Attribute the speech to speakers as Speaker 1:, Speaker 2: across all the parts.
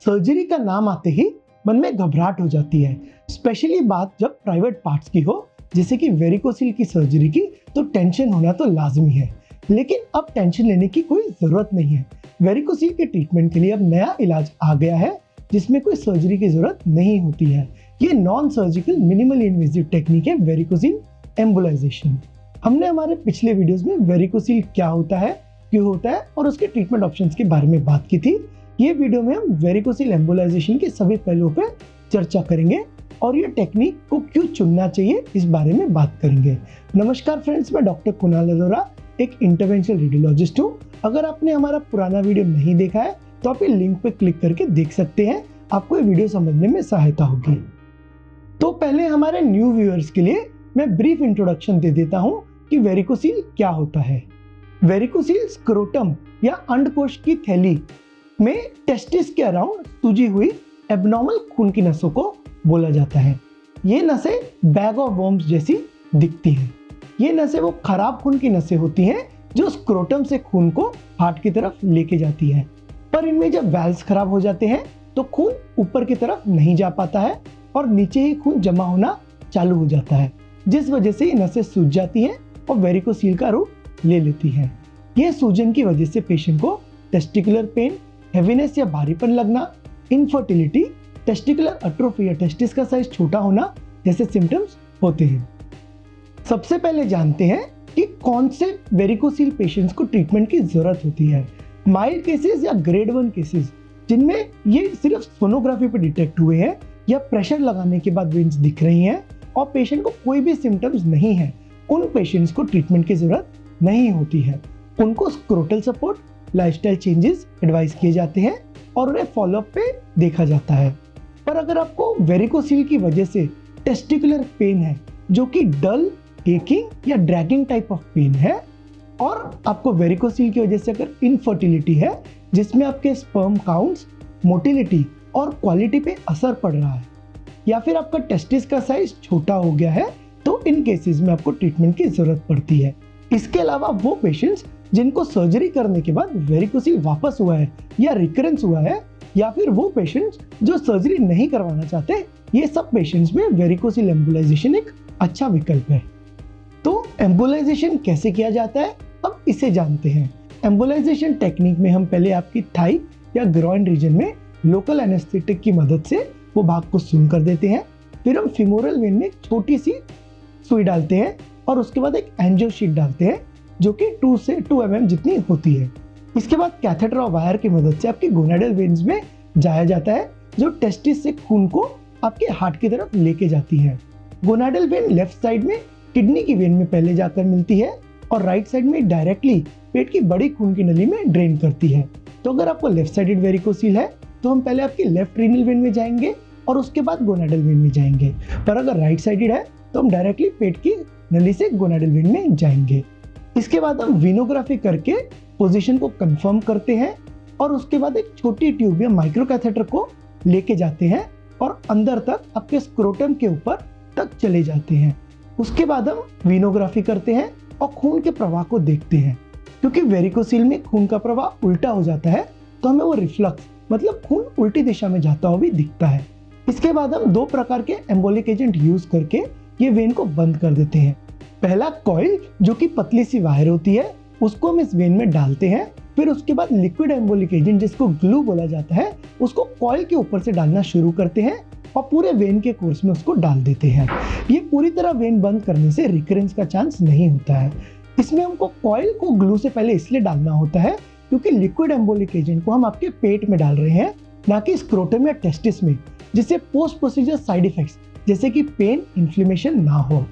Speaker 1: Surgery का नाम आते ही मन में घबराहट हो जाती है, स्पेशली बात जब प्राइवेट पार्ट्स की हो, जैसे कि वेरिकोसिल की सर्जरी की, तो टेंशन होना तो लाजमी है। लेकिन अब टेंशन लेने की कोई ज़रूरत नहीं है। वेरिकोसिल के ट्रीटमेंट के लिए अब नया इलाज आ गया है जिसमें कोई सर्जरी की ज़रूरत नहीं होती है। ये non surgical minimal invasive technique है वेरिकोसिल एम्बोलाइजेशन। हमने हमारे पिछले वीडियोस में वेरिकोसिल क्या होता है, क्यों होता है और उसके ट्रीटमेंट ऑप्शंस के बारे में बात की थी। ये वीडियो में हम वेरिकोसिल एम्बोलाइजेशन के सभी पहलुओं पर चर्चा करेंगे और ये टेक्निक को क्यों चुनना चाहिए इस बारे में बात करेंगे। नमस्कार फ्रेंड्स, मैं डॉक्टर कुणाल अरोरा, एक इंटरवेंशनल रेडियोलॉजिस्ट हूँ। अगर आपने हमारा पुराना वीडियो नहीं देखा है तो आप ये लिंक पे क्लिक करके देख सकते हैं, आपको ये वीडियो समझने में सहायता होगी। तो पहले हमारे न्यू व्यूअर्स के लिए मैं ब्रीफ इंट्रोडक्शन दे देता हूँ कि वेरिकोसिल क्या होता है। वेरिकोसिल स्क्रोटम या अंडकोश की थैली में टेस्टिस के अराउंड सूजी हुई एबनॉर्मल खून की नसों को बोला जाता है। ये नसें बैग ऑफ वर्म्स जैसी दिखती हैं। ये नसें वो खराब खून की नसें होती हैं जो स्क्रोटम से खून को हार्ट की तरफ लेके जाती है। पर इनमें जब वाल्व्स खराब हो जाते हैं तो खून ऊपर की तरफ नहीं जा पाता है और नीचे ही खून जमा होना चालू हो जाता है, जिस वजह से ये नसें सूज जाती हैं और वेरिकोसिल का रूप ले लेती हैं। ये सूजन की वजह से पेशेंट को टेस्टिकुलर पेन, हेवीनेस या भारीपन लगना, इनफर्टिलिटी, टेस्टिकुलर अट्रोफी या टेस्टिस का साइज छोटा होना जैसे सिम्टम्स होते हैं। सबसे पहले जानते हैं कि कौन से वेरिकोसिल पेशेंट्स को ट्रीटमेंट की जरूरत होती है। माइल्ड केसेस या ग्रेड 1 केसेस जिनमें ये सिर्फ सोनोग्राफी पे डिटेक्ट हुए हैं या प्रेशर लगाने के बाद वेन्स दिख रही हैं और पेशेंट को कोई भी सिम्टम्स नहीं है, उन पेशेंट्स को ट्रीटमेंट की जरूरत नहीं होती है। उनको scrotal support, lifestyle changes advice किए जाते हैं और उन्हें फॉलोअप पे देखा जाता है। पर अगर आपको वेरिकोसिल की वजह से टेस्टिकुलर पेन है जो कि डल, एकिंग या ड्रैगिंग टाइप ऑफ पेन है, और आपको वेरिकोसिल की वजह से अगर इनफर्टिलिटी है जिसमें आपके स्पर्म काउंट्स, मोटिलिटी और क्वालिटी पे असर पड़ रहा है, या फिर आपका टेस्टिस का साइज छोटा हो गया है, तो इन केसेस में आपको ट्रीटमेंट की जरूरत पड़ती है। इसके अलावा वो पेशेंट्स जिनको सर्जरी करने के बाद वेरिकोसिल वापस हुआ है या रिकरेंस हुआ है, या फिर वो पेशेंट्स जो सर्जरी नहीं करवाना चाहते, ये सब पेशेंट्स में वेरिकोसिल एम्बोलाइजेशन एक अच्छा विकल्प है। तो एम्बोलाइजेशन कैसे किया जाता है, अब इसे जानते हैं। एम्बोलाइजेशन टेक्निक में हम पहले आपकी थाई या ग्रॉइन रीजन में लोकल एनेस्थेटिक की मदद से वो भाग को सून कर देते हैं। फिर हम फीमोरल वेन में एक छोटी सी सुई डालते हैं और उसके बाद एक एंजियो शीट डालते हैं जो कि 2 से 2 mm जितनी होती है। इसके बाद कैथेटर और वायर की मदद से आपकी गोनाडल वेन्स में जाया जाता है जो टेस्टिस से खून को आपके हार्ट की तरफ लेके जाती है। गोनाडल वेन लेफ्ट साइड में किडनी की वेन में पहले जाकर मिलती है और राइट साइड में डायरेक्टली पेट की बड़ी खून की नली में ड्रेन करती है। तो अगर आपको लेफ्ट साइडेड वेरिकोसिल है तो हम पहले आपकी लेफ्ट रीनल वेन में जाएंगे और उसके बाद गोनाडल वेन में जाएंगे। पर अगर राइट साइडेड है तो हम डायरेक्टली पेट की नली से गोनाडल वेन में जाएंगे। इसके बाद हम वीनोग्राफी करके पोजीशन को कंफर्म करते हैं और उसके बाद एक छोटी ट्यूब या माइक्रो कैथेटर को लेके जाते हैं और अंदर तक आपके स्क्रोटम के ऊपर तक चले जाते हैं। उसके बाद हम वीनोग्राफी करते हैं और खून के प्रवाह को देखते हैं। क्योंकि वेरिकोसिल में खून का प्रवाह उल्टा हो जाता है तो हमें वो रिफ्लक्स मतलब खून उल्टी दिशा में जाता हुआ भी दिखता है। इसके बाद हम 2 प्रकार के एम्बोलिक एजेंट यूज करके ये वेन को बंद कर देते हैं। पहला कॉइल जो कि पतली सी वायर होती है, उसको हम इस वेन में डालते हैं। फिर उसके बाद लिक्विड एम्बोलिक एजेंट जिसको ग्लू बोला जाता है, उसको कॉइल के ऊपर से डालना शुरू करते हैं और पूरे वेन के कोर्स में उसको डाल देते हैं। ये पूरी तरह वेन बंद करने से रिकरेंस का चांस नहीं होता है। इसमें हमको कॉइल को ग्लू से पहले इसलिए डालना होता है क्योंकि लिक्विड एम्बोलिक एजेंट को हम आपके पेट में डाल रहे हैं, ना कि स्क्रोटम या टेस्टिस में, जिससे पोस्ट प्रोसीजर साइड इफेक्ट्स जैसे कि पेन, इन्फ्लेमेशन ना हो।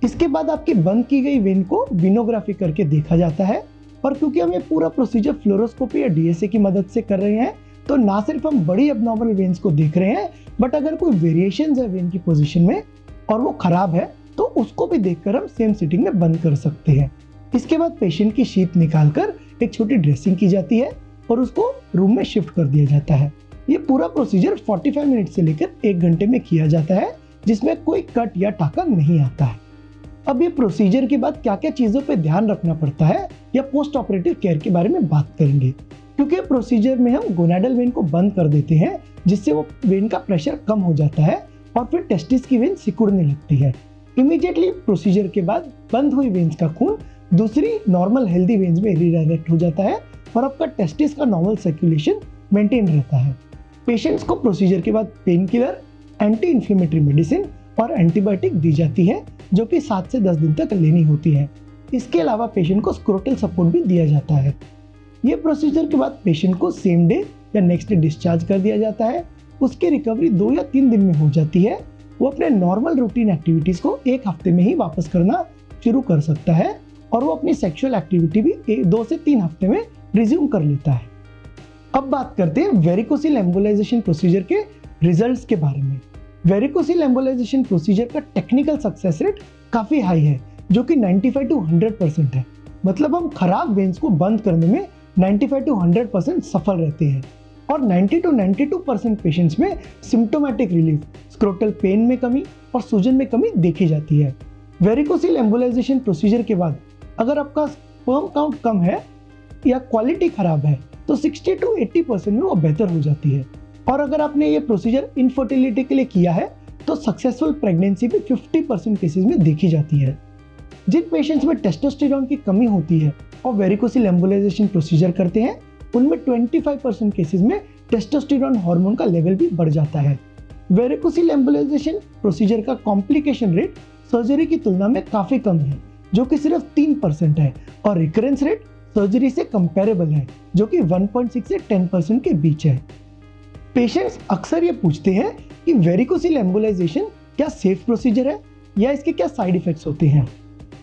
Speaker 1: इसके बाद आपकी बंद की गई वेन को विनोग्राफी करके देखा जाता है, और क्योंकि हम ये पूरा प्रोसीजर फ्लोरोस्कोपी या डीएसए की मदद से कर रहे हैं तो ना सिर्फ हम बड़ी एबनॉर्मल वेन्स को देख रहे हैं, बट अगर कोई वेरिएशंस है वेन की पोजीशन में और वो खराब है तो उसको भी देखकर हम सेम सिटिंग में बंद कर सकते हैं। इसके बाद पेशेंट की शीट निकालकर एक छोटी ड्रेसिंग की जाती है और उसको रूम में शिफ्ट कर दिया जाता है। ये पूरा प्रोसीजर 45 मिनट से लेकर 1 घंटे में किया जाता है, जिसमें कोई कट या टाका नहीं आता है। अब ये प्रोसीजर के बाद क्या क्या चीज़ों पे ध्यान रखना पड़ता है या पोस्ट ऑपरेटिव केयर के बारे में बात करेंगे। क्योंकि प्रोसीजर में हम गोनाडल वेन को बंद कर देते हैं, जिससे वो वेन का प्रेशर कम हो जाता है और फिर टेस्टिस की वेन सिकुड़ने लगती है। इमीडिएटली प्रोसीजर के बाद बंद हुई वेन्स का खून दूसरी नॉर्मल हेल्दी वेन्स में रीडायरेक्ट हो जाता है और आपका टेस्टिस का नॉर्मल सर्कुलेशन मेंटेन रहता है। पेशेंट्स को प्रोसीजर के बाद pain killer, anti inflammatory medicine और एंटीबायोटिक दी जाती है, जो कि 7 से 10 दिन तक लेनी होती है। इसके अलावा पेशेंट को स्क्रोटल सपोर्ट भी दिया जाता है। ये प्रोसीजर के बाद पेशेंट को सेम डे या नेक्स्ट डे डिस्चार्ज कर दिया जाता है। उसकी रिकवरी 2 या 3 दिन में हो जाती है। वो अपने नॉर्मल रूटीन एक्टिविटीज को 1 हफ्ते में ही वापस करना शुरू कर सकता है और वो अपनी सेक्सुअल एक्टिविटी भी 2 से 3 हफ्ते में रिज्यूम कर लेता है। अब बात करते हैं वेरिकोसिल एम्बोलाइजेशन प्रोसीजर के रिजल्ट्स के बारे में। वेरिकोसिल एम्बोलाइजेशन प्रोसीजर का टेक्निकल सक्सेस रेट काफी हाई है, जो कि 95 to 100% है। मतलब हम खराब वेन्स को बंद करने में 95 to 100% सफल रहते हैं और 90 to 92% पेशेंट्स में सिम्टोमेटिक रिलीफ, स्क्रोटल पेन में कमी और सूजन में कमी देखी जाती है। वेरिकोसिल एम्बोलाइजेशन प्रोसीजर के बाद अगर आपका स्पर्म काउंट कम है या क्वालिटी खराब है तो 60 to 80% में वो बेहतर हो जाती है। और अगर आपने ये प्रोसीजर इनफर्टिलिटी के लिए किया है तो सक्सेसफुल प्रेगनेंसी भी 50% केसेस में देखी जाती है। जिन पेशेंट्स में टेस्टोस्टेरोन की कमी होती है और वेरिकोसिल एम्बोलाइजेशन प्रोसीजर करते हैं, उनमें 25% केसेस में टेस्टोस्टेरोन हार्मोन का लेवल भी बढ़ जाता है। वेरिकोसिल एम्बोलाइजेशन प्रोसीजर का कॉम्प्लिकेशन रेट सर्जरी की तुलना में काफी कम है, जो कि सिर्फ 3% है, और रिकरेंस रेट सर्जरी से कंपेरेबल है, जो कि 1.6 से 10% के बीच है। पेशेंट्स अक्सर ये पूछते हैं कि वेरिकोसिल एम्बोलाइजेशन क्या सेफ प्रोसीजर है या इसके क्या साइड इफेक्ट्स होते हैं।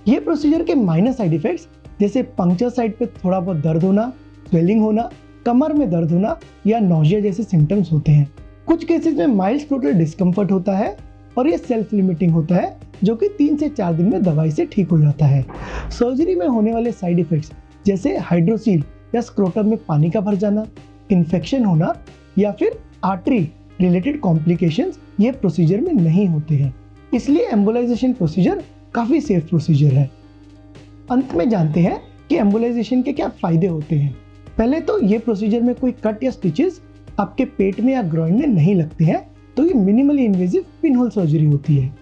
Speaker 1: ये प्रोसीजर के माइनर साइड इफेक्ट्स जैसे पंक्चर साइट पे थोड़ा बहुत दर्द होना, स्वेलिंग होना, कमर में दर्द होना या नौजिया जैसे सिम्टम्स होते हैं। कुछ केसेस में माइल्ड स्क्रोटल डिस्कम्फर्ट होता है और ये सेल्फ लिमिटिंग होता है, जो कि 3 से 4 दिन में दवाई से ठीक हो जाता है। सर्जरी में होने वाले साइड इफेक्ट्स जैसे हाइड्रोसील या स्क्रोटम में पानी का भर जाना, इन्फेक्शन होना या फिर आर्टरी रिलेटेड कॉम्प्लिकेशंस ये प्रोसीजर में नहीं होते हैं। इसलिए एम्बोलाइजेशन प्रोसीजर काफी सेफ प्रोसीजर है। अंत में जानते हैं कि एम्बोलाइजेशन के क्या फायदे होते हैं। पहले तो ये प्रोसीजर में कोई कट या स्टिचेस आपके पेट में या ग्रोइन में नहीं लगते हैं, तो ये मिनिमली इन्वेजिव पिनहोल सर्जरी होती है।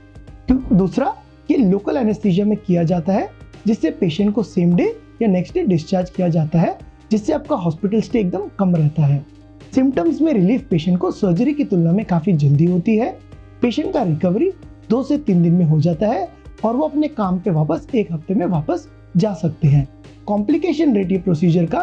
Speaker 1: दूसरा, ये लोकल एनेस्थीसिया में किया जाता है, जिससे पेशेंट को सेम डे या नेक्स्ट डे डिस्चार्ज किया जाता है, जिससे आपका हॉस्पिटल स्टे एकदम कम रहता है। सिम्टम्स में रिलीफ पेशेंट को सर्जरी की तुलना में काफी जल्दी होती है। पेशेंट का रिकवरी 2 से 3 दिन में हो जाता है और वो अपने काम पे वापस 1 हफ्ते में वापस जा सकते हैं। कॉम्प्लिकेशन रेट ये प्रोसीजर का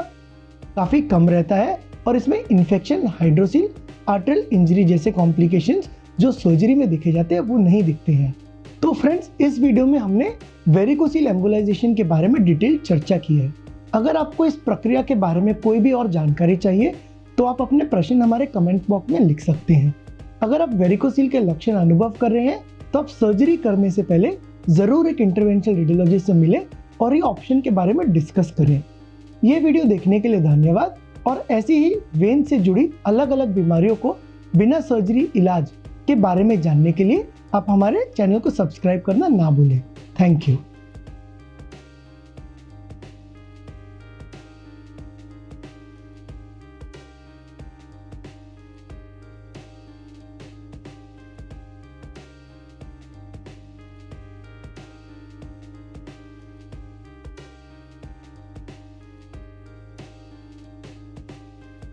Speaker 1: काफी कम रहता है और इसमें इन्फेक्शन, हाइड्रोसील, आर्टरियल इंजरी जैसे कॉम्प्लिकेशंस जो सर्जरी में देखे जाते हैं वो नहीं दिखते हैं। तो फ्रेंड्स, इस वीडियो में हमने वेरिकोसिल एम्बोलाइजेशन के बारे में डिटेल चर्चा की है। अगर आपको इस प्रक्रिया के बारे में कोई भी और जानकारी चाहिए तो आप अपने प्रश्न हमारे कमेंट बॉक्स में लिख सकते हैं। अगर आप वेरिकोसिल के लक्षण अनुभव कर रहे हैं तो आप सर्जरी करने से पहले जरूर एक इंटरवेंशनल रेडियोलॉजिस्ट से मिलें और ये ऑप्शन के बारे में डिस्कस करें। ये वीडियो देखने के लिए धन्यवाद और ऐसी ही वेन से जुड़ी अलग अलग बीमारियों को बिना सर्जरी इलाज के बारे में जानने के लिए आप हमारे चैनल को सब्सक्राइब करना ना भूलें। Thank you.